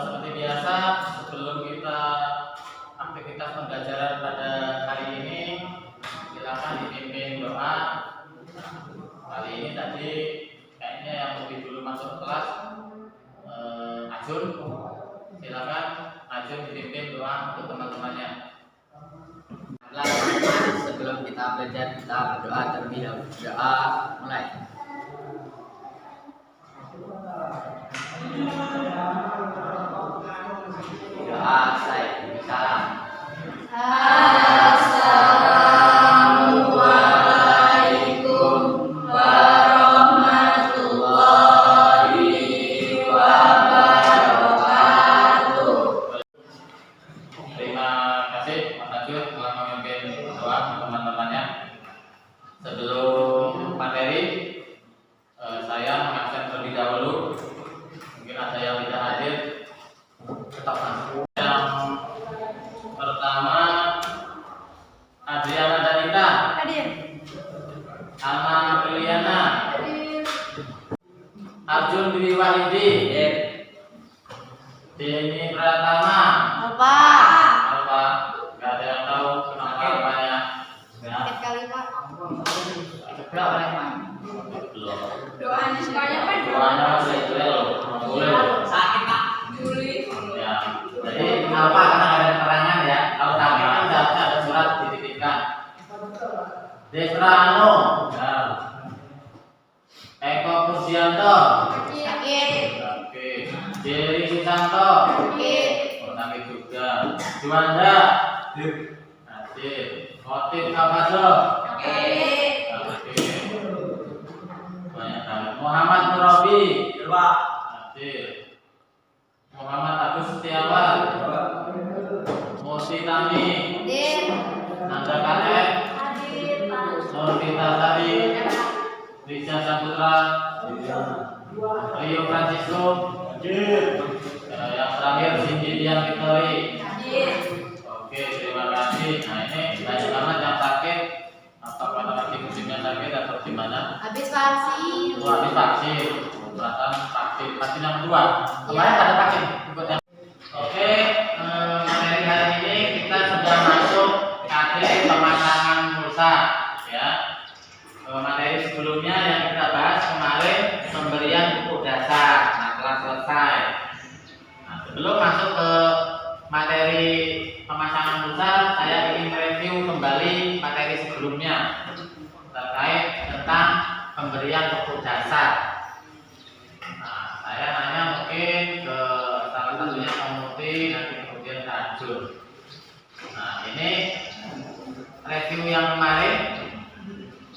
seperti biasa, sebelum kita aktivitas pembelajaran pada hari ini, silakan dipimpin doa. Kali ini tadi kayaknya yang lebih dulu masuk kelas Ajun, silakan Ajun dipimpin doa untuk teman-temannya. Sebelum kita belajar, kita berdoa terlebih dahulu. Doa mulai. Doa saya salam. Assalamualaikum warahmatullahi wabarakatuh. Terima kasih Mas Ajun telah memimpin doa teman-temannya. Sebelum materi, saya mengabsen terlebih dahulu. Mungkin ada yang tidak hadir, tetap masuk. Yang pertama, Adriana Danita. Hadir. Anna Priliana. Hadir. Arjun Dwi Wahidi. Denny Pratama. Apa? Apa? Gak ada yang tahu kenapa apanya? Sakit kali Pak. Berapa orang main? Belum. Doanya semuanya Pak. Doanya masih boleh. Sakit Pak. Juli. Ya. Jadi kenapa? Karena ada keterangan ya. Kalau kami kan seharusnya ada surat dititipkan. Desrano. Ya. Eko Kursianto. Sakit. Oke. Jerry Susanto. Sakit. Oh, sakit juga. Juanda. Hadir. Khotim Kabado. Sakit. Oke. Banyak banget. Muhammad Murabi. Hadir. Muhammad Agus Setiawan. Mosi Tami. Hadir. Nanda Kaleb. Hadir Pak. Nurvita Sari. Riza Saputra. Rio Francisco. Yang terakhir Cindy Dian Victory. Hadir. Oke, terima kasih. Nah, ini banyak banget yang sakit. Apakah nanti musimnya sakit atau gimana? Habis vaksin. Itu habis vaksin. Perasaan vaksin yang kedua. Kemarin Iya. ada vaksin. Ikut yang. Oke, materi hari ini kita sudah masuk materi pemasangan pulsa, ya. Materi sebelumnya yang kita bahas kemarin pemberian buku dasar. Nah, telah selesai. Nah, sebelum masuk ke materi pemasangan pulsa, saya ingin review kembali materi sebelumnya terkait tentang pemberian buku dasar. Nah, saya nanya mungkin ke salah satunya Pemuti, nanti kemudian ke Ajun. Nah, ini review yang kemarin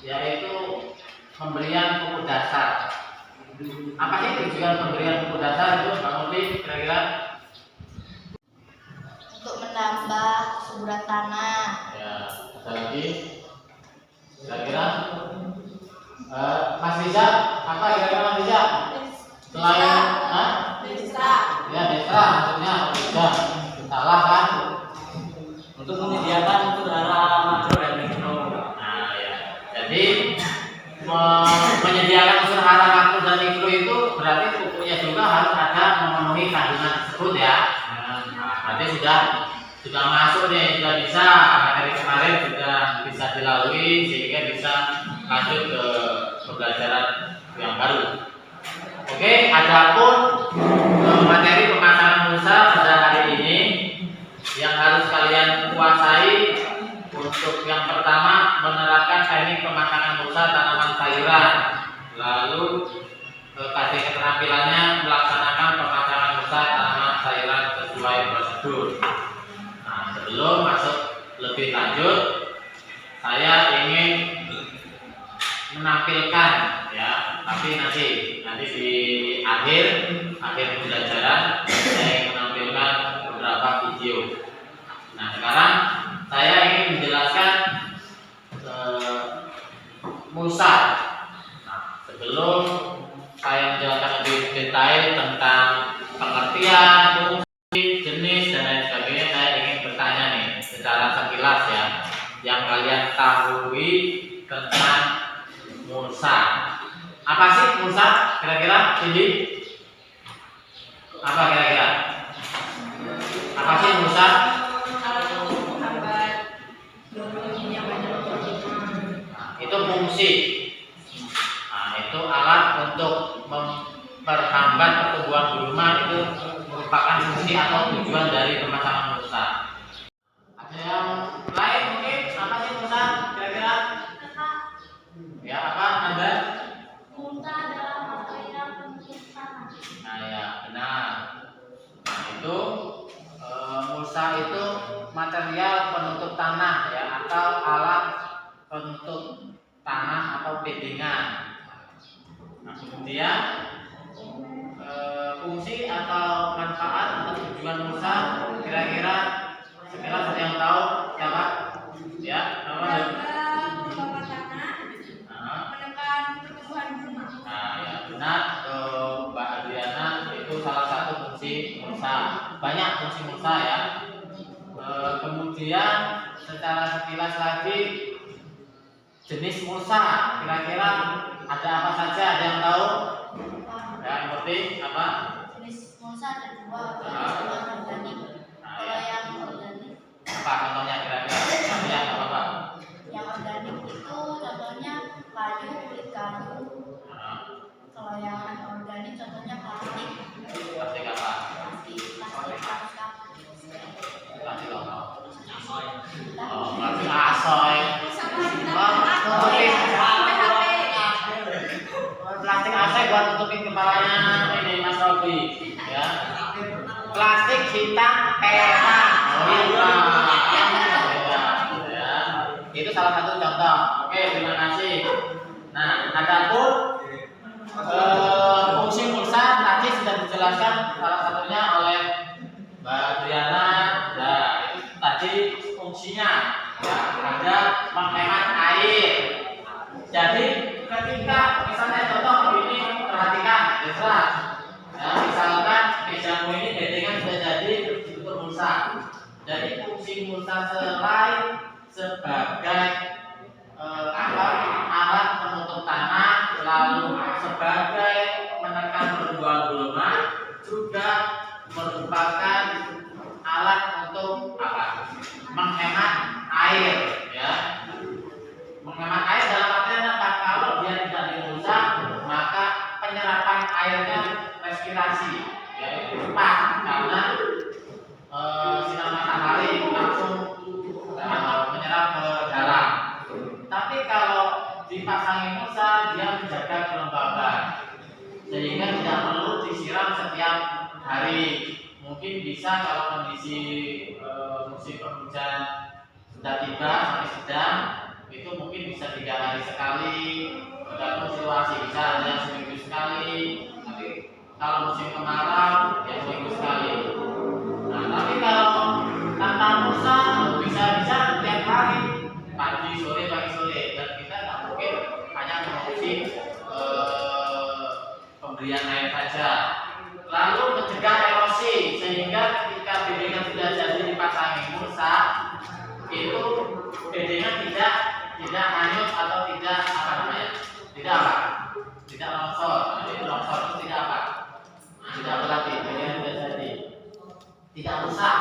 yaitu pemberian buku dasar. Apa sih tujuan pemberian buku dasar itu, Pak Muti, kira-kira? Untuk menambah surat tanah. Ya, ada lagi? Kira-kira? Mas Riza, apa kira-kira Mas Riza? Selain, Bisa. ya Desra, maksudnya Riza. Salah kan? Untuk menyediakan untuk arah makro dan mikro. Nah, ya. Jadi menyediakan unsur hara makro dan mikro itu berarti bukunya juga harus ada memenuhi kandungan tersebut ya. Nah, berarti sudah masuk nih, sudah bisa materi kemarin sudah bisa dilalui sehingga bisa lanjut ke pembelajaran yang baru. Oke, adapun materi pemasaran pulsa pada hari ini yang harus kalian kuasai. Untuk yang pertama, menerapkan teknik pemasangan pulsa tanaman sayuran. Lalu kasih keterampilannya melaksanakan pemasangan pulsa tanaman sayuran sesuai prosedur. Nah, sebelum masuk lebih lanjut, saya ingin menampilkan ya, tapi nanti di akhir pembelajaran saya ingin menampilkan beberapa video. Nah, sekarang saya ingin menjelaskan pulsa. Nah, sebelum saya menjelaskan lebih detail tentang pengertian, fungsi, jenis dan lain sebagainya, saya ingin bertanya nih secara sekilas ya, yang kalian ketahui tentang pulsa. Apa sih pulsa? Kira-kira, Cindy? Apa kira-kira? Apa sih mulsa? Itu fungsi. Nah, itu alat untuk memperhambat pertumbuhan gulma, itu merupakan fungsi atau tujuan dari pemasangan mulsa. Ada yang lain mungkin apa sih mulsa kira-kira? Ya apa Anda? Mulsa adalah material penutup tanah. Nah ya benar. Nah itu mulsa itu material penutup tanah ya, atau alat penutup tanah atau bedengan. Nah kemudian fungsi atau manfaat atau tujuan mulsa kira-kira sekilas ada yang tahu siapa? Ya apa? Menambah tanah, Nah, menekan pertumbuhan gulma. nah ya benar Mbak Adriana, itu salah satu fungsi mulsa. Banyak fungsi mulsa ya. Kemudian secara sekilas lagi jenis mulsa kira-kira ada apa saja, ada yang tahu? Ya seperti apa? Jenis mulsa ada dua, Ah. organik dan organik. Nah, Kalau ya. yang organik, Apa contohnya kira-kira? Contohnya apa? yang organik itu contohnya kayu, kulit kayu. Nah, Kalau yang anorganik contohnya plastik, plastik apa? plastik kaca. Plastik apa? Oh, plastik asoy. Plastik asoy buat tutupin kepalanya ini Mas Robi, ya. Plastik hitam perak. Oh iya. Ya. Itu salah satu contoh. Oke, terima kasih. Nah, adapun fungsi mulsa tadi sudah dijelaskan salah satunya oleh Mbak Adriana. Nah, itu tadi fungsinya ya, ada menghemat air. Jadi ketika misalnya contoh ini perhatikan, jelas. Ya, misalkan mejamu ini bedengan sudah jadi untuk mulsa. Jadi fungsi mulsa selain sebagai alat penutup tanah, lalu sebagai menekan pertumbuhan gulma, juga merupakan alat untuk apa? Menghemat air, ya. Menghemat air dalam artian apa? Kalau dia tidak dimulsa, maka penyerapan airnya respirasi, ya itu cepat karena sinar matahari langsung menyerap ke dalam. Tapi kalau dipasangi mulsa, dia menjaga kelembaban sehingga tidak perlu disiram setiap hari. Mungkin bisa kalau kondisi musim penghujan sudah tiba sampai sedang, itu mungkin bisa 3 hari sekali, tergantung situasi, bisa ada yang seminggu sekali. Tapi kalau musim kemarau ya seminggu sekali. Nah tapi kalau tanpa mulsa bisa-bisa setiap hari, pagi sore, dan kita nggak mungkin hanya mengurusi pemberian air saja. Lalu mencegah erosi, sehingga ketika bedengan sudah jadi dipasangi mulsa, itu bedengan tidak hanyut atau tidak apa namanya, tidak longsor. Jadi longsor itu tidak apa, tidak berarti bedengan sudah jadi tidak rusak,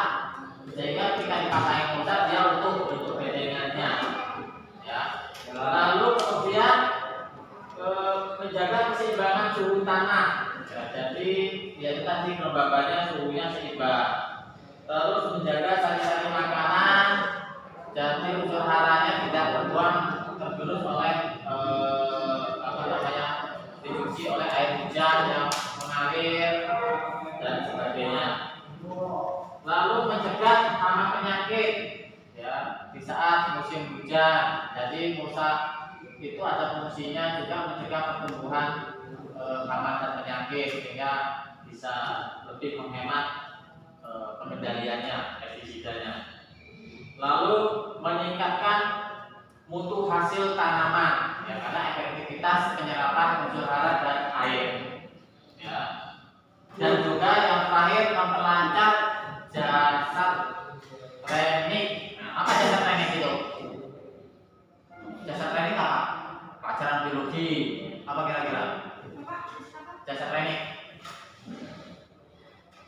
sehingga ketika dipasangi mulsa dia utuh untuk bedengannya, ya. Lalu kemudian menjaga keseimbangan suhu tanah, ya, jadi ya tadi kelembabannya suhunya seimbang. Terus menjaga sari-sari makanan, jadi unsur haranya tidak tergerus oleh apa namanya, dicuci oleh air hujan yang mengalir dan sebagainya. Lalu mencegah hama penyakit, ya di saat musim hujan. Jadi mulsa itu ada fungsinya juga mencegah pertumbuhan hama dan penyakit, sehingga bisa lebih menghemat pengendaliannya, pestisidanya. Lalu meningkatkan mutu hasil tanaman, ya, karena efektivitas penyerapan unsur hara dan air, ya. Dan juga yang terakhir memperlancar jasad renik. Nah, apa jasad renik itu? Jasad renik apa? Pelajaran biologi. Apa kira-kira? Jasad renik.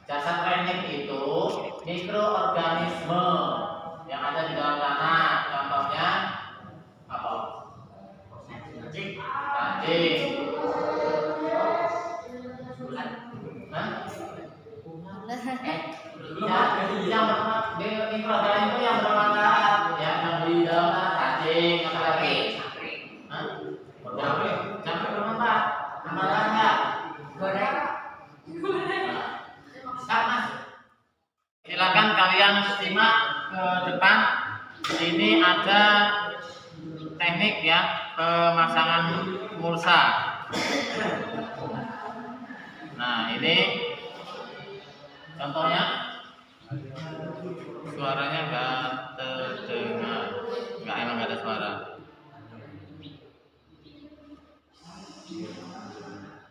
Jasad dasar teknik itu mikroorganisme yang ada di dalam tanah. Contohnya apa? Cacing. Yang mikroorganisme yang bermanfaat, ya, yang di dalam tanah, cacing, apa lagi? Jamur bermanfaat. Bermanfaat nggak? Goreng. Mas, silakan kalian simak ke depan. Ini ada teknik ya pemasangan mulsa. Nah, ini contohnya. Suaranya nggak terdengar, emang nggak ada suara.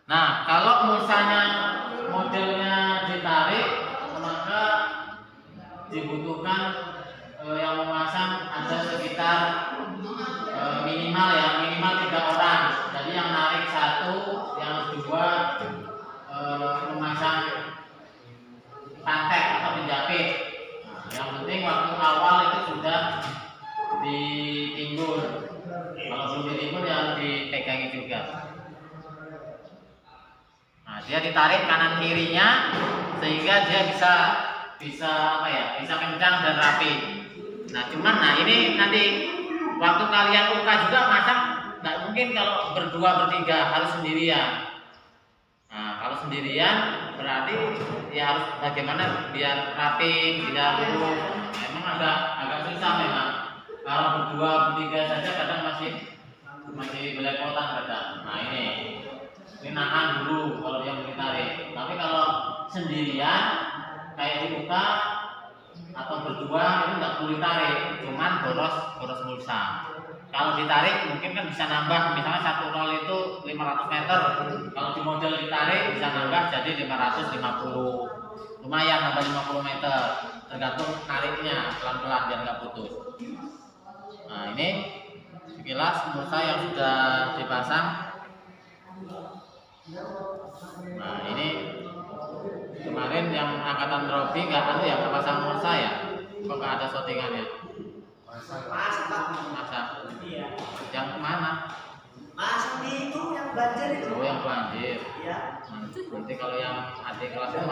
Nah, kalau mulsanya modelnya ditarik, maka dibutuhkan yang memasang ada sekitar minimal 3 orang. Jadi yang narik 1, yang 2 memasang pantek atau penjepit. Yang penting waktu awal itu sudah ditimbun. Kalau belum ditimbun ya harus dipegangi juga. Nah, dia ditarik kanan kirinya sehingga dia bisa kencang dan rapi. Nah, ini nanti waktu kalian buka juga masak nggak mungkin kalau berdua bertiga, harus sendirian. Nah, kalau sendirian berarti ya harus bagaimana biar rapi, tidak lurus. Memang agak susah memang. Kalau berdua bertiga saja kadang masih belepotan kadang. Nah, ini nahan dulu kalau yang ditarik. Tapi kalau sendirian kayak dibuka atau berdua itu nggak perlu ditarik, cuman boros mulsa. Kalau ditarik mungkin kan bisa nambah, misalnya 1 rol itu 500 meter. Kalau di model ditarik bisa nambah jadi 550. Lumayan nambah 50 meter. Tergantung tariknya, pelan-pelan biar nggak putus. Nah, ini sekilas mulsa yang sudah dipasang. Nah, ini kemarin yang angkatan Robi nggak pasang mulsa ya? Kok nggak ada shootingannya? Masa? Iya. Yang mana? Masang di itu yang banjir itu. Oh, yang banjir. Iya. Nanti kalau yang adik kelas itu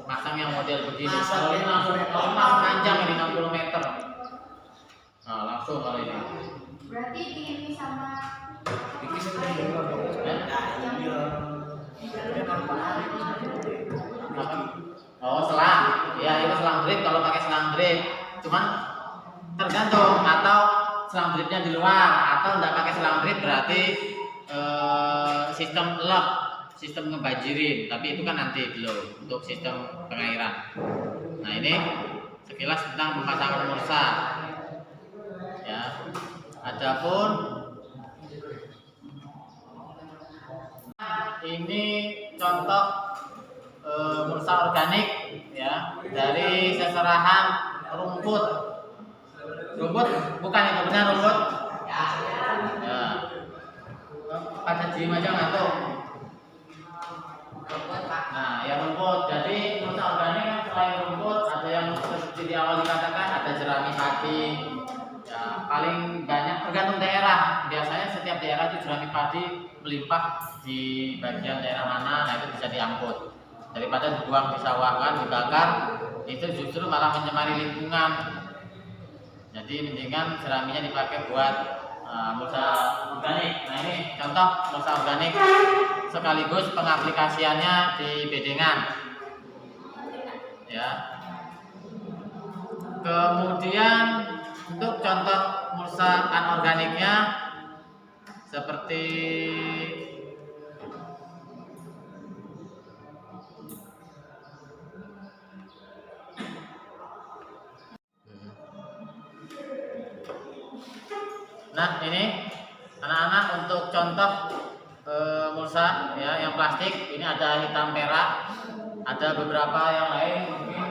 masang yang model begini. Masang Kalau ini langsung panjang ini 60 meter. Nah, langsung kalau ini. Berarti ini sama Oh, selang. Ya, itu selang drip kalau pakai selang drip. Cuman tergantung, atau selang dripnya di luar atau enggak pakai selang drip berarti sistem lap, sistem ngebanjirin. Tapi itu kan nanti belum untuk sistem pengairan. Nah, ini sekilas tentang pemasangan mulsa. Ya. Adapun ini contoh mulsa organik ya dari seserahan rumput bukan itu benar rumput ya pada diem aja ngantuk. Nah, ya rumput. Jadi mulsa organik kan selain rumput ada yang seperti di awal dikatakan ada jerami padi. Ya, paling banyak tergantung daerah. Biasanya setiap daerah itu jerami padi melimpah di bagian daerah mana, nah itu bisa diangkut. Daripada dibuang di sawah kan, dibakar, itu justru malah mencemari lingkungan. Jadi mendingan jeraminya dipakai buat mulsa organik. Nah, ini contoh mulsa organik sekaligus pengaplikasiannya di bedengan. Ya. Kemudian untuk contoh mulsa anorganiknya seperti nah, ini anak-anak untuk contoh mulsa ya yang plastik, ini ada hitam perak, ada beberapa yang lain mungkin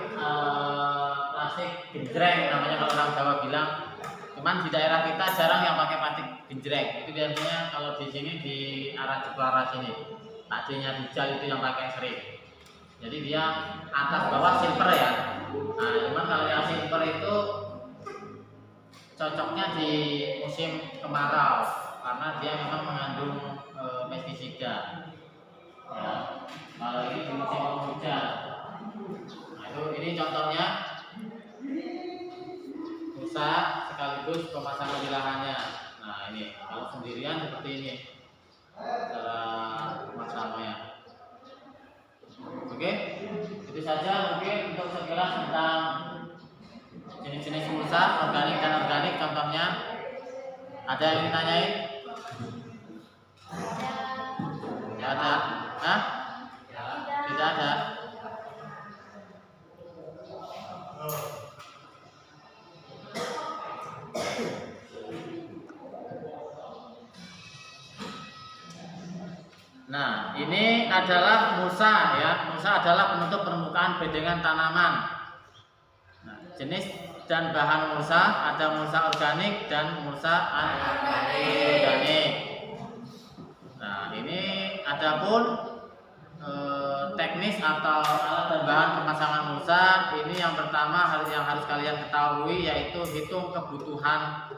plastik genjreng namanya kalau orang Jawa bilang. Cuman di daerah kita jarang yang pakai plastik genjreng. Itu biasanya kalau di sini di arah Jepara sini. Tadinya Dijal itu yang pakai sering. Jadi dia atas bawah silver ya. Nah, cuman kalau yang silver itu cocoknya di musim kemarau karena dia memang mengandung pestisida. Ya. Kalau ini di musim penghujan. Nah, ini contohnya rusak sekaligus pemasangan di lahannya. Nah, ini kalau sendirian seperti ini cara pemasangannya. Oke, itu saja mungkin untuk sekilas tentang jenis-jenis mulsa organik dan organik. Contohnya ada yang ditanyain? Tidak ada? Hah? Tidak ada. Nah, ini adalah mulsa ya. Mulsa adalah penutup permukaan bedengan tanaman. Nah, jenis dan bahan mulsa ada mulsa organik dan mulsa anorganik. Nah, ini adapun teknis atau alat dan bahan pemasangan mulsa. Ini yang pertama yang harus kalian ketahui yaitu hitung kebutuhan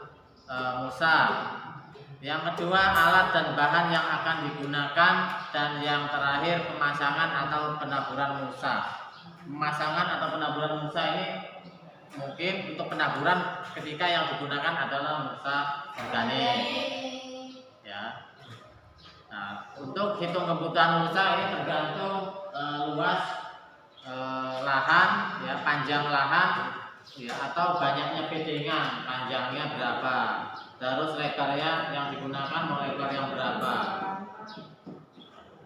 mulsa. Yang kedua, alat dan bahan yang akan digunakan, dan yang terakhir pemasangan atau penaburan mulsa. Pemasangan atau penaburan mulsa ini mungkin untuk penaburan ketika yang digunakan adalah mulsa organik. Ya. Nah, untuk hitung kebutuhan mulsa ini tergantung luas lahan, ya, panjang lahan, ya, atau banyaknya bedengan, panjangnya berapa. Terus lebarnya yang digunakan mau lebar yang berapa.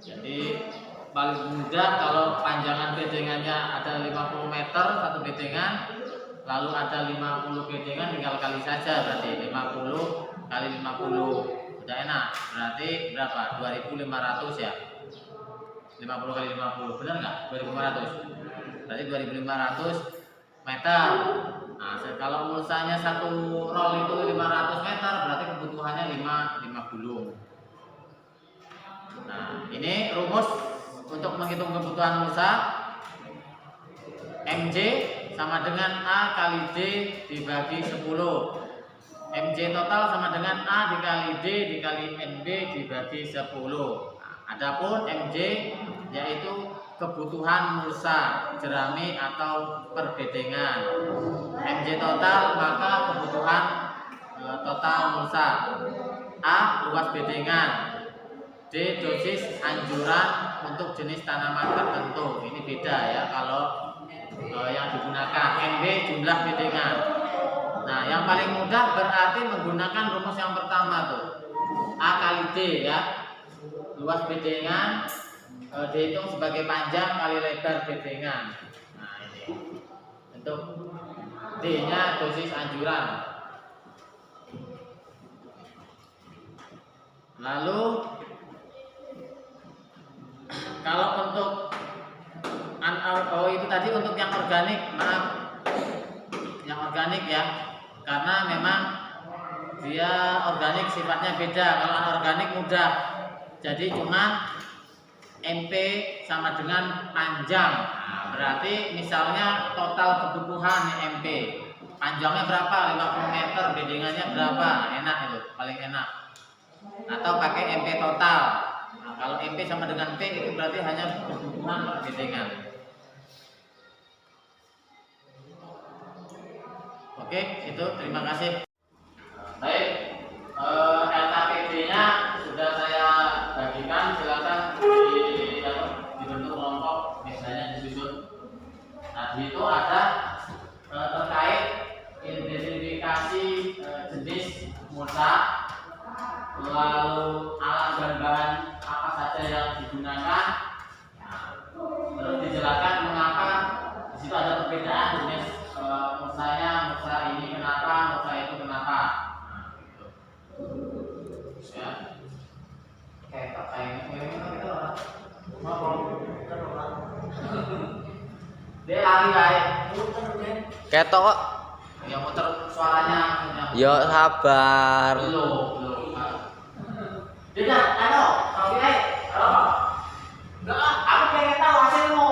Jadi paling mudah kalau panjangan bedengannya ada 50 meter satu bedengan, lalu ada 50 bedengan, tinggal kali saja, berarti 50 kali 50 udah enak. Berarti berapa? 2500 ya. 50 kali 50 benar nggak? 2500. Berarti 2500 meter. Nah, kalau mulsanya satu roll itu 500 meter, berarti kebutuhannya 5 gulung. Nah, ini rumus untuk menghitung kebutuhan mulsa. MJ sama dengan A kali D dibagi 10. MJ total sama dengan A dikali D dikali NB dibagi 10. Nah, adapun MJ yaitu kebutuhan mulsa jerami atau perbedengan. MJ total maka kebutuhan total mulsa. A luas bedengan, D dosis anjuran untuk jenis tanaman tertentu. Ini beda ya kalau yang digunakan. NB jumlah bedengan. Nah, yang paling mudah berarti menggunakan rumus yang pertama tuh, A kali D ya. Luas bedengan dihitung sebagai panjang kali lebar bedengan. Nah, ini untuk D-nya dosis anjuran. Lalu kalau untuk itu tadi untuk yang organik, maaf, yang organik ya, karena memang dia organik sifatnya beda. Kalau anorganik mudah, jadi cuma MP sama dengan panjang. Nah, berarti misalnya total kebutuhan MP, panjangnya berapa? 50 meter, bedengannya berapa? Enak itu, paling enak. Atau pakai MP total. Nah, kalau MP sama dengan P itu berarti hanya kebutuhan per bedengan. Oke, itu terima kasih. Baik, LKPD-nya sudah saya bagikan, silakan dibentuk kelompok, misalnya disusun. Nah, di situ ada terkait identifikasi jenis mulsa, lalu alat dan bahan apa saja yang digunakan. Nah, terus dijelaskan mengapa di situ ada perbedaan jenis mulsanya, mulsa ini kenapa, mulsa itu kenapa. Nah, gitu. Ya. Kayak gitu orang. Dia lari. Ketok kok. Yang muter suaranya. Yo sabar. Belum. Tidak, kopi halo. Enggak, aku pengen tahu hasilmu.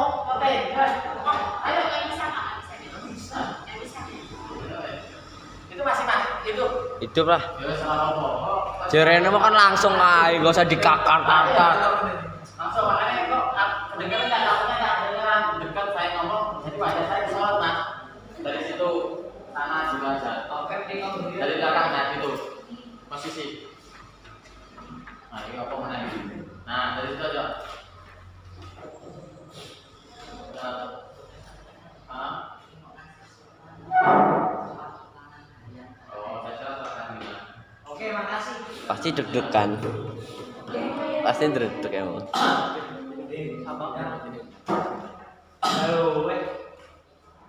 Hidup lah. Ya salah apa? Jerene mah kan langsung ae, gak usah dikakar-kakar. Langsung makanya kok kedengeran kan takutnya tak kedengeran dekat saya ngomong jadi wajah saya kesorot mas dari situ sana juga jatuh dari belakang nah gitu posisi nah ini apa mana ini nah dari situ aja oh saya kira selatan gimana Oke, makasih. Pasti deg-degan. Pasti deg-deg emang.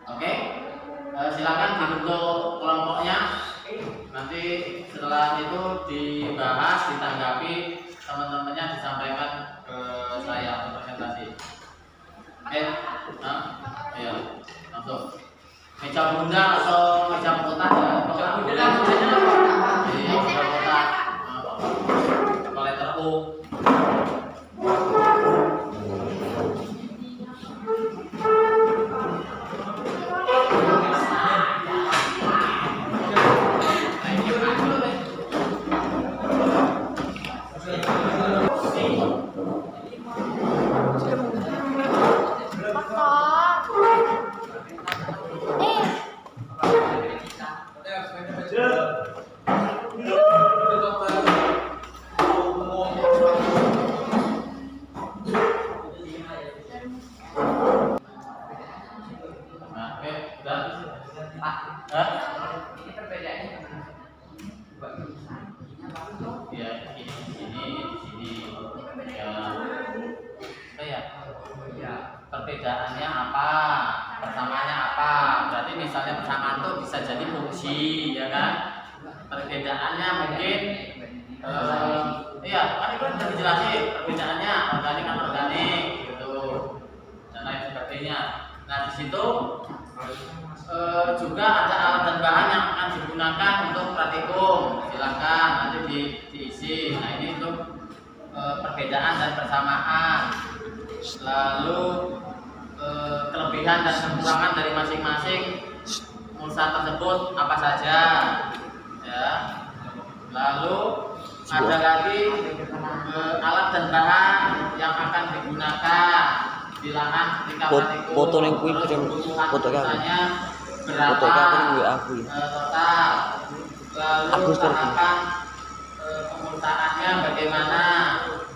Oke, silakan dibentuk kelompoknya. Nanti setelah itu dibahas, ditanggapi, teman-temannya disampaikan ke saya untuk presentasi. Oke, ayo langsung. Meja bunda atau meja kotak ya? Meja bunda, iya, meja kotak. Letter U. Perbedaannya apa, persamaannya apa? Berarti misalnya persamaan itu bisa jadi fungsi, ya kan? Perbedaannya mungkin, iya, kan itu sudah dijelasin perbedaannya organik kan organik, gitu, dan lain sebagainya. Nah di situ juga ada alat dan bahan yang akan digunakan untuk praktikum. Silakan nanti diisi. Nah ini untuk perbedaan dan persamaan. Lalu kelebihan dan kekurangan dari masing-masing mulsa tersebut apa saja ya. Lalu ada lagi alat dan bahan yang akan digunakan di lahan ketika praktikum. Foto yang kuwi kirim foto kan. Berapa total. Lalu tahapan pemulsaannya bagaimana,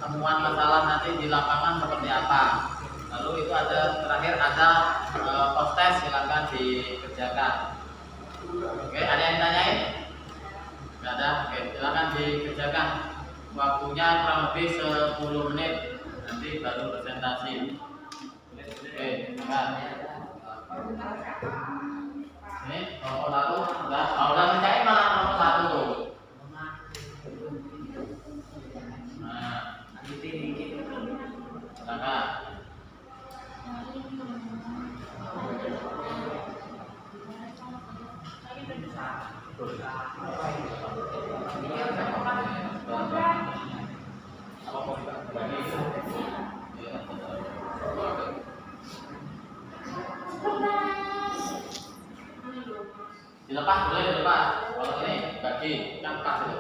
temuan masalah nanti di lapangan seperti apa. Lalu itu ada terakhir ada post test, silakan dikerjakan. Oke, ada yang tanyain? Nggak ada? Oke, silakan dikerjakan. Waktunya kurang lebih 10 menit. Nanti baru presentasi. Oke, silakan. Ini nomor 1 udah. Oh, udah mencapai malah nomor 1 tuh. Nah, silakan. Dilepas boleh dilepas. Kalau ini bagi kan pas itu.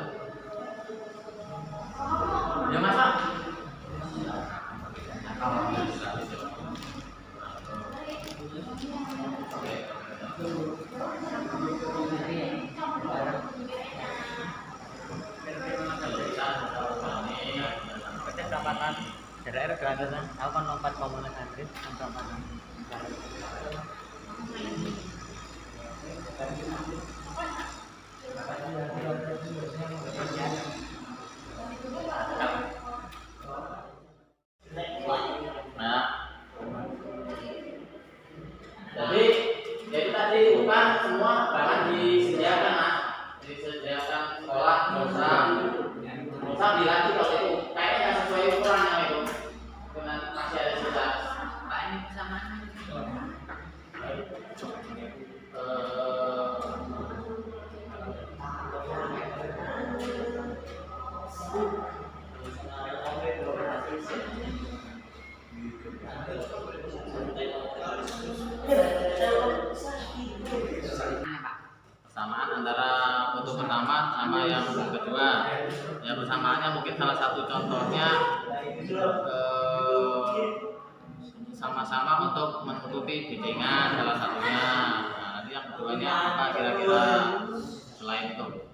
Ya masa? Pendapatan daerah kelanjutan, aku kan lompat komunitas Andris pendapatan. Nah, jadi tadi bukan semua bahan disediakan mas, disediakan sekolah, mulsa dilatih kalau itu kayaknya nggak sesuai ukurannya itu, dengan masih ada sisa. Pak ini persamaan. Persamaan antara foto pertama sama yang kedua. Ya persamaannya mungkin salah satu contohnya sama-sama untuk menutupi biddingan salah satunya. Nah, nanti yang keduanya apa kira-kira selain itu?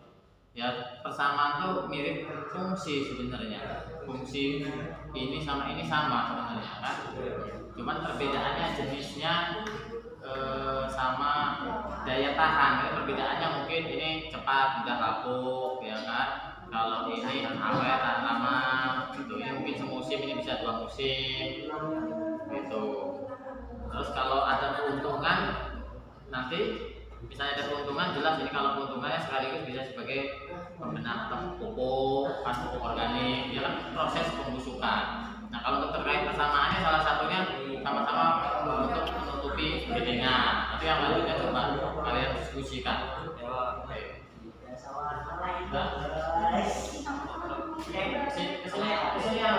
Ya persamaan tuh mirip fungsi sebenarnya. Fungsi ini sama sebenarnya kan. Cuman perbedaannya jenisnya sama daya tahan. Jadi perbedaannya mungkin ini cepat mudah lapuk ya kan. Kalau ini awet tahan lama gitu. Ini mungkin semusim, ini bisa 2 musim gitu. Terus kalau ada keuntungan nanti misalnya ada keuntungan, jelas ini kalau keuntungannya sekaligus bisa sebagai pembenah atau pupuk organik, ya kan proses pembusukan. Nah kalau untuk terkait persamaannya salah satunya sama-sama untuk menutupi biddingan. Itu yang lanjutnya coba kalian diskusikan. Kesini ya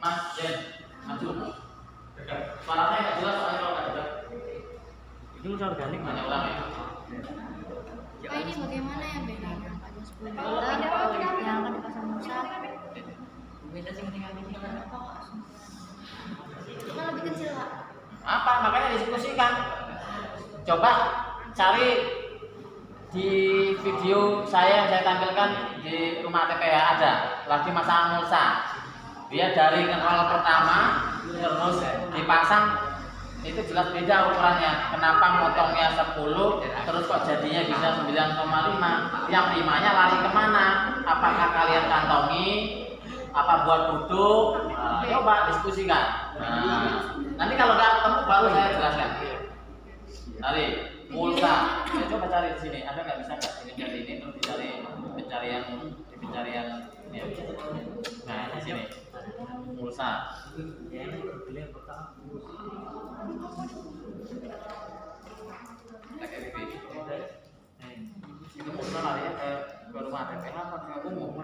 Mas Jen, maju. Suaranya nggak jelas soalnya kalau nggak dekat. Ini usaha organik Hanya ulang ya. Pak, ini bagaimana ya bedanya? Ada 10 juta yang akan dipasang Musa. beda sih tinggal ini Kan lebih kecil, Pak. Apa? Makanya diskusikan. Coba cari di video saya yang saya tampilkan di rumah TPH ada lagi masang mulsa. Dia dari awal pertama terus dipasang itu jelas beda ukurannya. Kenapa motongnya 10 terus kok jadinya bisa 9,5? Yang 5-nya lari kemana? Apakah kalian kantongi? Apa buat duduk? Coba diskusikan. Nanti kalau nggak ketemu baru saya jelaskan. Cari mulsa. Ya, coba cari di sini. Ada nggak bisa nggak ini cari ini terus dicari pencarian ya. Nah di sini mulsa. Itu mulsa lari ya ke rumah TPH apa ke umum?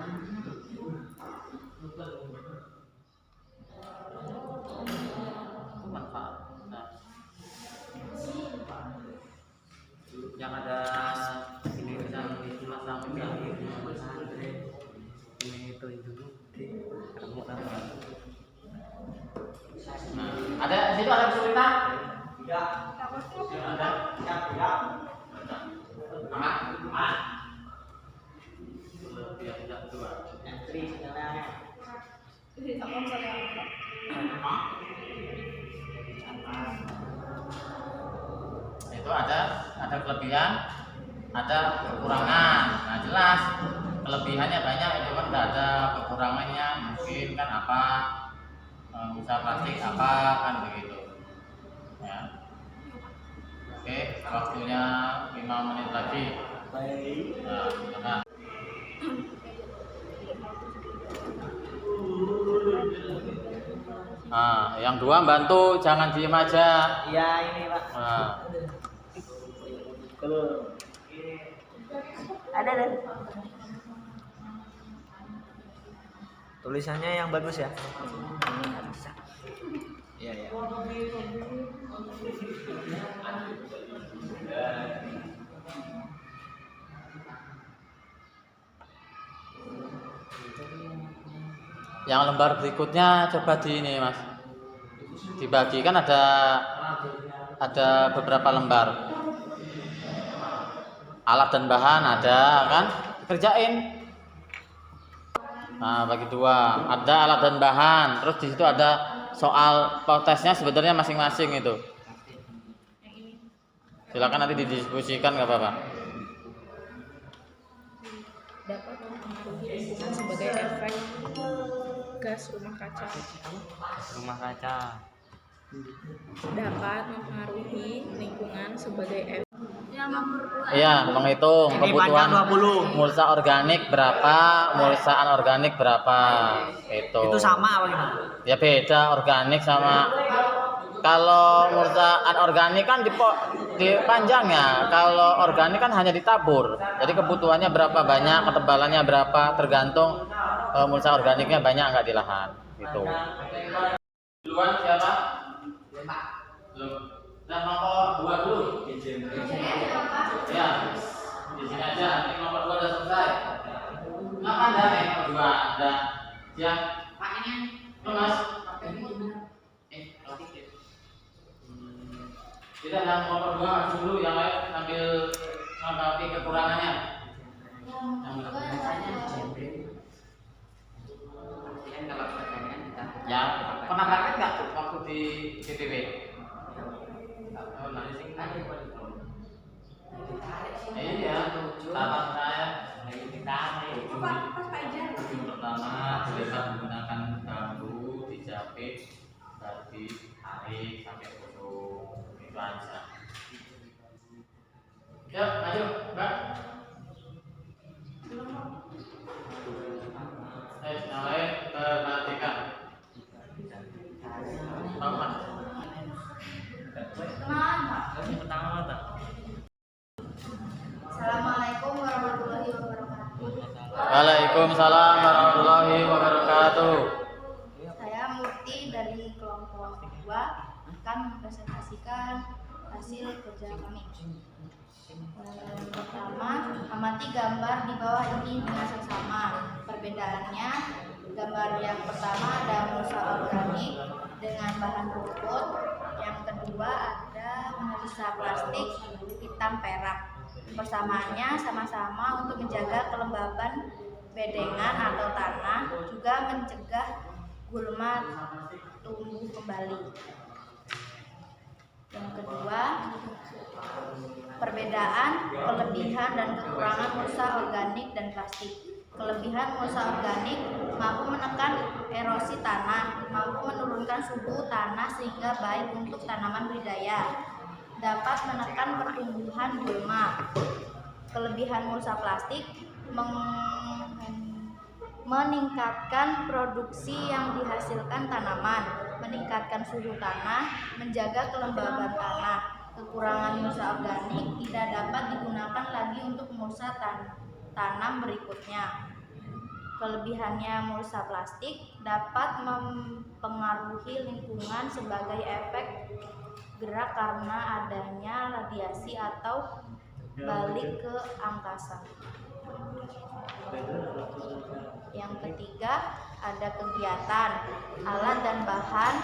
Itu manfaat. Nah, yang ada ini bisa masang ini itu kamu kan nah, ada di situ ada kesulitan? Tidak. Ada? Tidak. Aman? Lebih tidak dua. Entry sebenarnya. Itu ada kelebihan, ada kekurangan. Nah jelas kelebihannya banyak, itu kan ada kekurangannya mungkin kan apa usaha plastik apa kan begitu. Ya. Oke, waktunya 5 menit lagi. Baik. Nah. Nah, yang dua bantu, jangan diem aja. Iya ini Pak. Nah. Kalau ada. tulisannya yang bagus ya. Iya ya. Yang lembar berikutnya coba di ini Mas, dibagikan ada beberapa lembar. Alat dan bahan ada kan, kerjain. Nah bagi dua, ada alat dan bahan. Terus di situ ada soal protesnya sebenarnya masing-masing itu. Silakan nanti didiskusikan nggak apa-apa. Dapat mempengaruhi lingkungan sebagai efek gas rumah kaca. Rumah kaca. Dapat mempengaruhi lingkungan sebagai efek. Yang nomor 2. Iya, menghitung Ini kebutuhan panjang 20. mulsa organik berapa, mulsa anorganik berapa. Itu sama apa gimana? Ya beda organik sama kalau mulsa anorganik kan di panjangnya. Kalau organik kan hanya ditabur. Jadi kebutuhannya berapa banyak, ketebalannya berapa, tergantung mulsa organiknya banyak nggak di lahan. Gitu. Duluan siapa? Belum. Nah, nomor 2 dulu. Ya, di sini aja. Ini nomor 2 udah selesai. Ya, Mas. Kita yang nomor 2 dulu, yang lain sambil menanggapi kekurangannya. Ya, pernah praktek nggak waktu di CTW? Iya, tata saya ujung pertama biasa menggunakan bambu dijepit, baru tarik sampai ujung itu aja. Ya, ayo, Mbak. Yang lain perhatikan. Mas. Assalamualaikum warahmatullahi wabarakatuh. Waalaikumsalam warahmatullahi wabarakatuh. Saya Murti dari kelompok 2 akan mempresentasikan hasil kerja kami. Pertama, amati gambar di bawah ini dengan seksama. Perbedaannya, gambar yang pertama ada mulsa organik dengan bahan rumput. Yang kedua ada mulsa plastik hitam perak. Persamaannya sama-sama untuk menjaga kelembaban bedengan atau tanah, juga mencegah gulma tumbuh kembali. Yang kedua, perbedaan, kelebihan dan kekurangan mulsa organik dan plastik. Kelebihan mulsa organik mampu menekan erosi tanah, mampu menurunkan suhu tanah sehingga baik untuk tanaman budidaya, dapat menekan pertumbuhan gulma. Kelebihan mulsa plastik meningkatkan produksi yang dihasilkan tanaman, meningkatkan suhu tanah, menjaga kelembaban tanah. Kekurangan mulsa organik tidak dapat digunakan lagi untuk mulsa tanam berikutnya. Kelebihannya mulsa plastik dapat mempengaruhi lingkungan sebagai efek gerak karena adanya radiasi atau balik ke angkasa. Yang ketiga, ada kegiatan. Alat dan bahan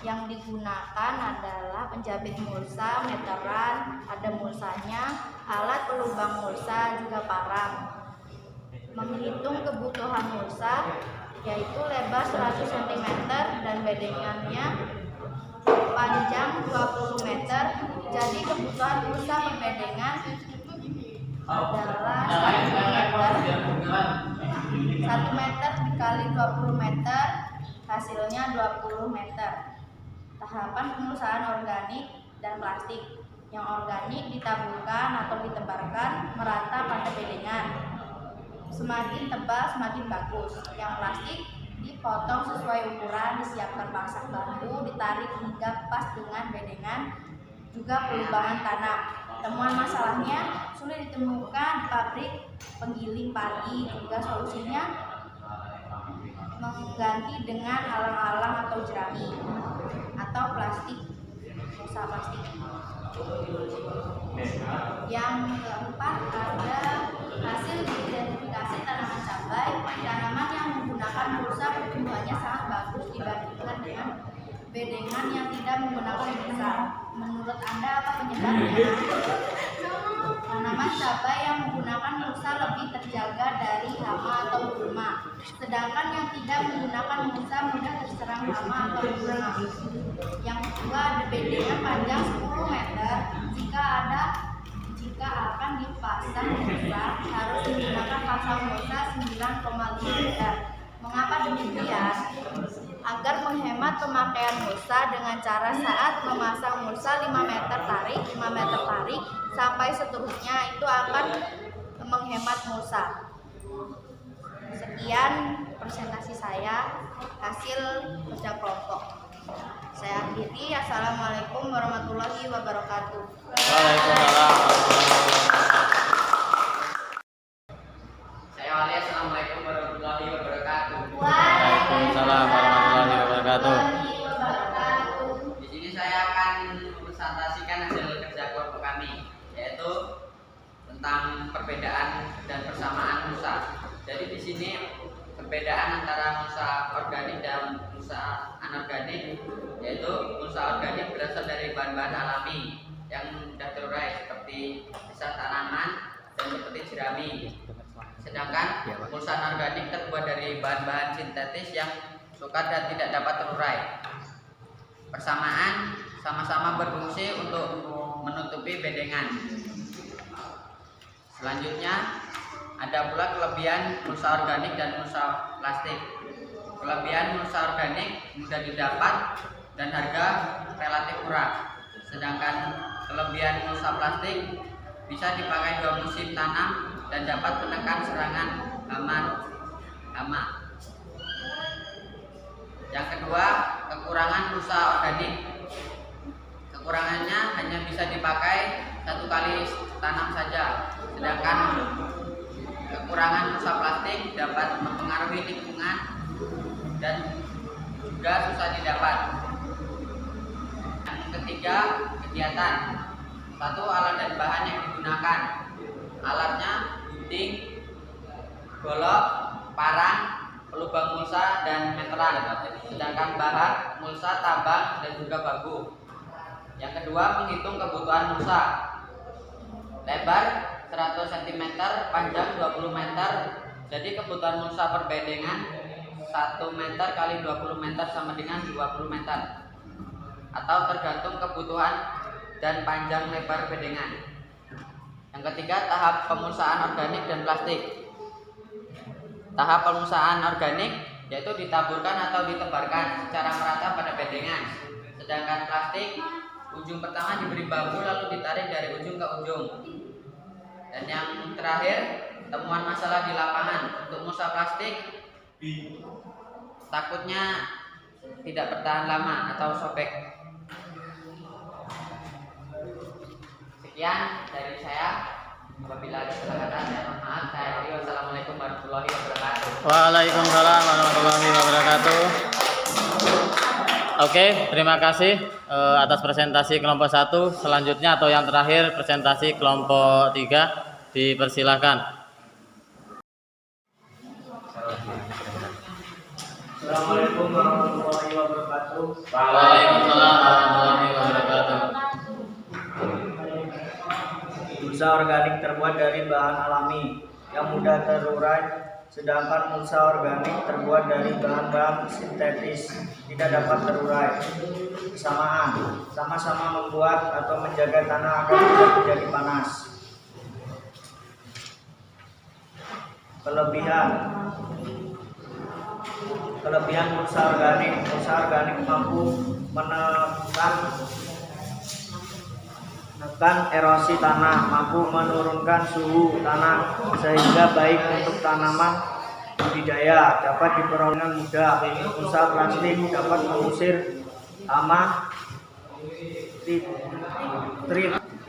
yang digunakan adalah penjabit mulsa, meteran, ada mulsanya, alat pelubang mulsa, juga parang. Menghitung kebutuhan mulsa, yaitu lebar 100 cm dan bedengannya panjang 20 meter. Jadi kebutuhan mulsa perbedengan adalah 1 meter dikali 20 meter, hasilnya 20 meter. Tahapan pemulsaan organik dan plastik. Yang organik ditaburkan atau ditebarkan merata pada bedengan. Semakin tebal semakin bagus. Yang plastik dipotong sesuai ukuran, disiapkan pangsak bambu, ditarik hingga pas dengan bedengan, juga pelubangan tanam. Temuan masalahnya sulit ditemukan di pabrik penggiling padi, juga solusinya mengganti dengan alang-alang atau jerami atau plastik, mulsa plastik. Yang keempat ada hasil identifikasi tanaman cabai. Tanaman yang menggunakan mulsa pertumbuhannya sangat bagus dibandingkan dengan bedengan yang tidak menggunakan mulsa. Menurut Anda apa penyebabnya? Tanaman cabai yang menggunakan mulsa lebih terjaga dari hama atau gulma, sedangkan yang tidak menggunakan mulsa mudah terserang hama atau gulma. Yang kedua, ada bedengan panjang 10 meter. Jika akan dipasang mulsa, harus menggunakan pasang mulsa 9,5 meter. Mengapa demikian? Agar menghemat pemakaian mulsa dengan cara saat memasang mulsa 5 meter tarik sampai seterusnya, itu akan menghemat mulsa. Sekian presentasi saya hasil kerja kelompok. Saya akhiri. Assalamualaikum warahmatullahi wabarakatuh. Waalaikumsalam. Saya Wali, assalamualaikum warahmatullahi wabarakatuh. Waalaikumsalam warahmatullahi wabarakatuh. Di sini saya akan mempresentasikan hasil kerja kelompok kami, yaitu tentang perbedaan dan persamaan mulsa. Jadi di sini perbedaan antara mulsa organik dan mulsa anorganik, yaitu mulsa organik berasal dari bahan-bahan alami yang mudah terurai seperti sisa tanaman dan seperti jerami. Sedangkan mulsa anorganik terbuat dari bahan-bahan sintetis yang sukar dan tidak dapat terurai. Persamaan sama-sama berfungsi untuk menutupi bedengan. Selanjutnya ada pula kelebihan mulsa organik dan mulsa plastik. Kelebihan mulsa organik mudah didapat dan harga relatif murah. Sedangkan kelebihan mulsa plastik bisa dipakai 2 musim tanam dan dapat menekan serangan hama. Yang kedua, kekurangan mulsa organik. Kekurangannya hanya bisa dipakai 1 kali tanam saja. Sedangkan kekurangan mulsa plastik dapat mempengaruhi lingkungan dan juga susah didapat. Yang ketiga, kegiatan. 1. Alat dan bahan yang digunakan. Alatnya gunting, golok, parang, pelubang mulsa, dan meteran. Sedangkan bahan mulsa, tabang, dan juga bambu. Yang kedua, menghitung kebutuhan mulsa. Lebar 100 cm, panjang 20 meter. Jadi kebutuhan mulsa per bedengan 1 meter kali 20 meter sama dengan 20 meter. Atau tergantung kebutuhan dan panjang lebar bedengan. Yang ketiga, tahap pemulsaan organik dan plastik. Tahap pemulsaan organik yaitu ditaburkan atau ditebarkan secara merata pada bedengan. Sedangkan plastik, ujung pertama diberi bambu lalu ditarik dari ujung ke ujung. Dan yang terakhir, temuan masalah di lapangan. Untuk mulsa plastik takutnya tidak bertahan lama atau sobek. Sekian dari saya. Apabila ada kesalahan, saya mohon maaf. Saya akhiri. Wassalamualaikum warahmatullahi wabarakatuh. Waalaikumsalam warahmatullahi wabarakatuh. Oke, terima kasih atas presentasi kelompok 1. Selanjutnya atau yang terakhir presentasi kelompok 3, dipersilakan. Assalamualaikum warahmatullahi wabarakatuh. Waalaikumsalam warahmatullahi wabarakatuh. Mulsa organik terbuat dari bahan alami yang mudah terurai, sedangkan mulsa organik terbuat dari bahan-bahan sintetis tidak dapat terurai. Kesamaan, sama-sama membuat atau menjaga tanah agar tidak menjadi panas. Kelebihan mulsa organik mampu menekan erosi tanah, mampu menurunkan suhu tanah sehingga baik untuk tanaman budidaya, dapat diperoleh dengan mudah. Mulsa plastik dapat mengusir hama,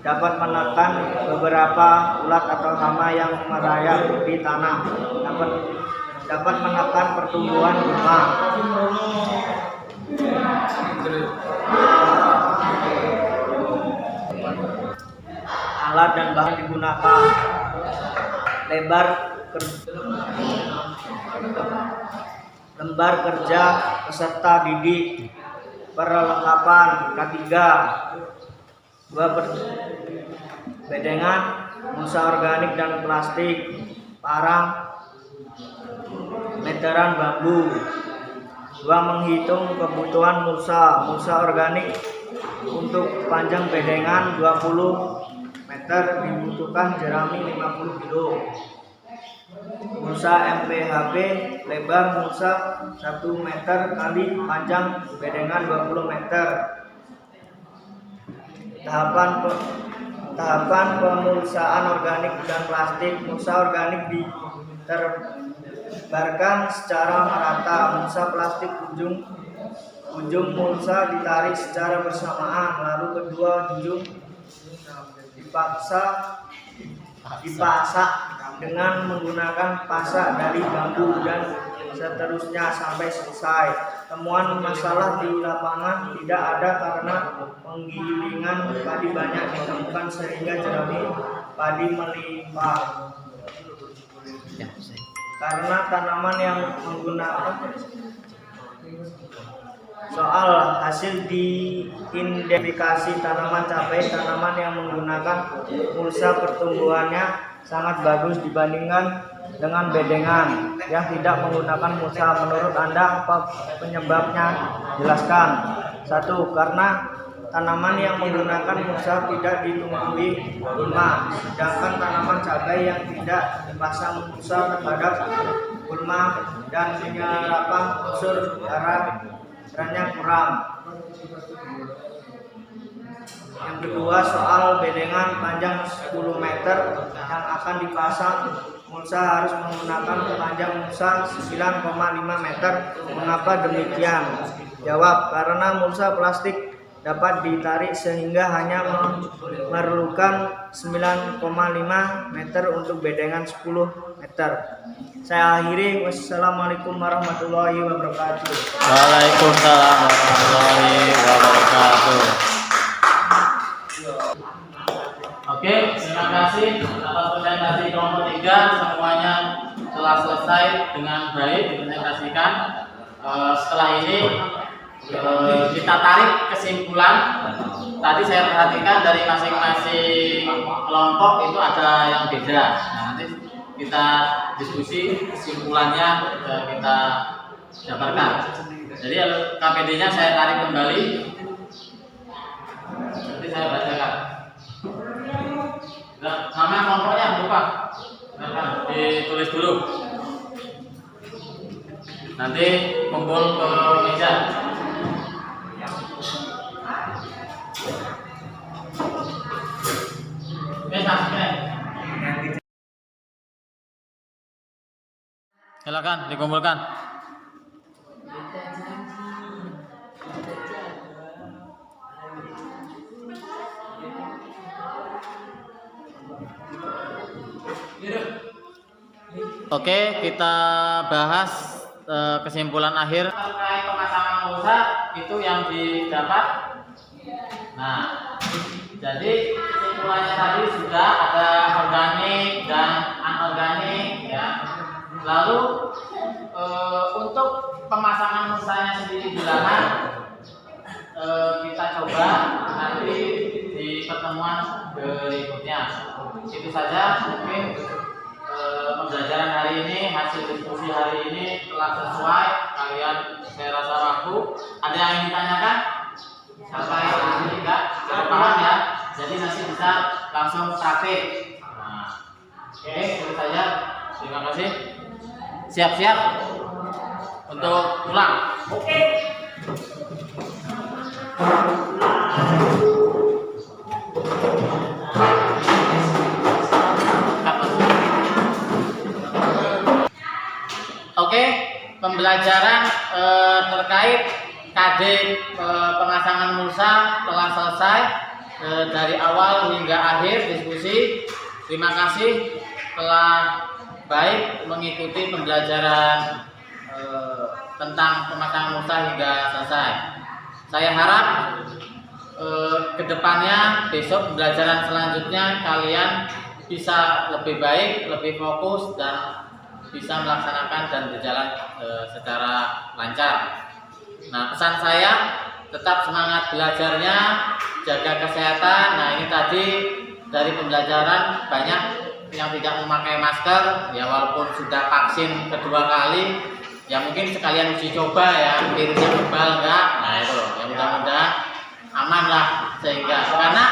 dapat menekan beberapa ulat atau hama yang merayap di tanah, dapat menekan pertumbuhan bunga. Alat dan bahan digunakan. Lembar kerja peserta didik, perlengkapan K3, 2 bedengan, mulsa organik dan plastik, parang, meteran bambu. 2 menghitung kebutuhan mulsa organik. Untuk panjang bedengan 20 meter dibutuhkan jerami 50 kg. Mulsa MPHB, lebar mulsa 1 meter kali panjang bedengan 20 meter. Tahapan pemulsaan organik dan plastik. Mulsa organik ditebarkan secara merata. Mulsa plastik ujung mulsa ditarik secara bersamaan, lalu kedua ujung dipasak dengan menggunakan pasak dari bambu dan seterusnya sampai selesai. Temuan masalah di lapangan tidak ada karena penggilingan padi banyak ditemukan sehingga jerami padi melimpah. karena tanaman yang menggunakan soal hasil diidentifikasi tanaman cabai yang menggunakan mulsa pertumbuhannya sangat bagus dibandingkan dengan bedengan yang tidak menggunakan mulsa. Menurut Anda apa penyebabnya? Jelaskan. 1. Karena tanaman yang menggunakan mulsa tidak ditumbuhi gulma, sedangkan tanaman cabai yang tidak dipasang mulsa terhadap gulma dan penyerapan unsur hara-haranya kurang. Yang kedua, soal bedengan panjang 10 meter yang akan dipasang mulsa harus menggunakan panjang mulsa 9,5 meter. Mengapa demikian? Jawab, karena mulsa plastik dapat ditarik sehingga hanya memerlukan 9,5 meter untuk bedengan 10 meter. Saya akhiri. Wassalamualaikum warahmatullahi wabarakatuh. Waalaikumsalam warahmatullahi wabarakatuh. Oke, terima kasih atas presentasi kelompok 3. Semuanya telah selesai dengan baik dipresentasikan. Setelah ini kita tarik kesimpulan. Tadi saya perhatikan dari masing-masing kelompok itu ada yang beda. Nah, nanti kita diskusi kesimpulannya, kita jabarkan. Jadi KPD-nya saya tarik kembali. Nanti saya bacakan. Nah, nama kelompoknya lupa. Ditulis dulu. Nanti kumpul ke meja. Silakan dikumpulkan. Oke, kita bahas kesimpulan akhir terkait pemasangan mulsa itu yang didapat. Nah, jadi kesimpulannya tadi sudah ada organik dan anorganik, ya. Lalu untuk pemasangan mulsanya sendiri di lahan kita coba nanti di pertemuan berikutnya. Itu saja mungkin pembelajaran hari ini, hasil diskusi hari ini telah sesuai. Kalian saya rasa ragu. Ada yang ingin ditanyakan? Sampai hari ini enggak? Sudah paham ya? Jadi nanti bisa langsung praktik. Nah, oke, itu saja. Terima kasih. Siap-siap untuk pulang. Oke. Oke, pembelajaran terkait KD pemasangan mulsa telah selesai dari awal hingga akhir diskusi. Terima kasih telah baik mengikuti pembelajaran tentang pemasangan mulsa hingga selesai. Saya harap kedepannya besok pembelajaran selanjutnya kalian bisa lebih baik, lebih fokus dan bisa melaksanakan dan berjalan secara lancar. Nah, pesan saya tetap semangat belajarnya, jaga kesehatan. Nah, ini tadi dari pembelajaran banyak yang tidak memakai masker, ya walaupun sudah vaksin kedua kali, ya mungkin sekalian uji coba ya, virusnya kebal enggak. Nah itu loh, ya mudah-mudahan aman lah sehingga karena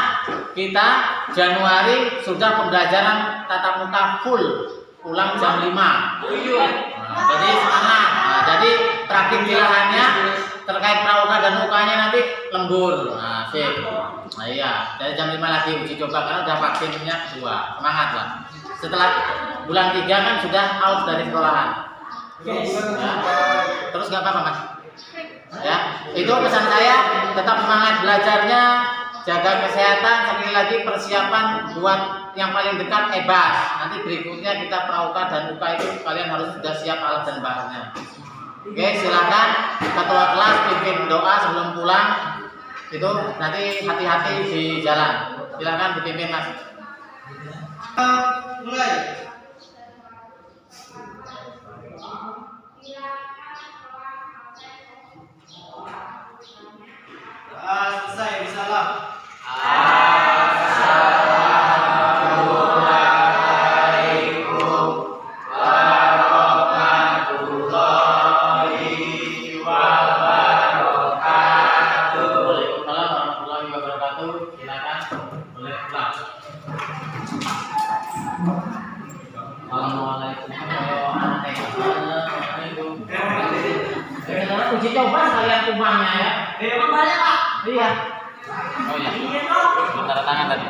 kita Januari sudah pembelajaran tatap muka full, pulang jam 5. Nah, jadi semangat. Nah, jadi praktik di lahannya terkait pramuka dan mukanya nanti lembur. Nah, sip. Nah iya, dari jam 5 lagi uji coba karena udah vaksinnya 2. Semangat lah. Setelah bulan 3 kan sudah out dari sekolahan. Ya. Terus nggak apa-apa Mas? Ya, itu pesan saya. Tetap semangat belajarnya, jaga kesehatan. Sekali lagi persiapan buat yang paling dekat EBAS. Nanti berikutnya kita pramuka dan UK itu kalian harus sudah siap alat dan bahannya. Oke, silakan ketua kelas pimpin doa sebelum pulang. Itu nanti hati-hati di jalan. Silakan dipimpin Mas. Mulai. Iya. Oh iya. Belum tanda tangan tadi.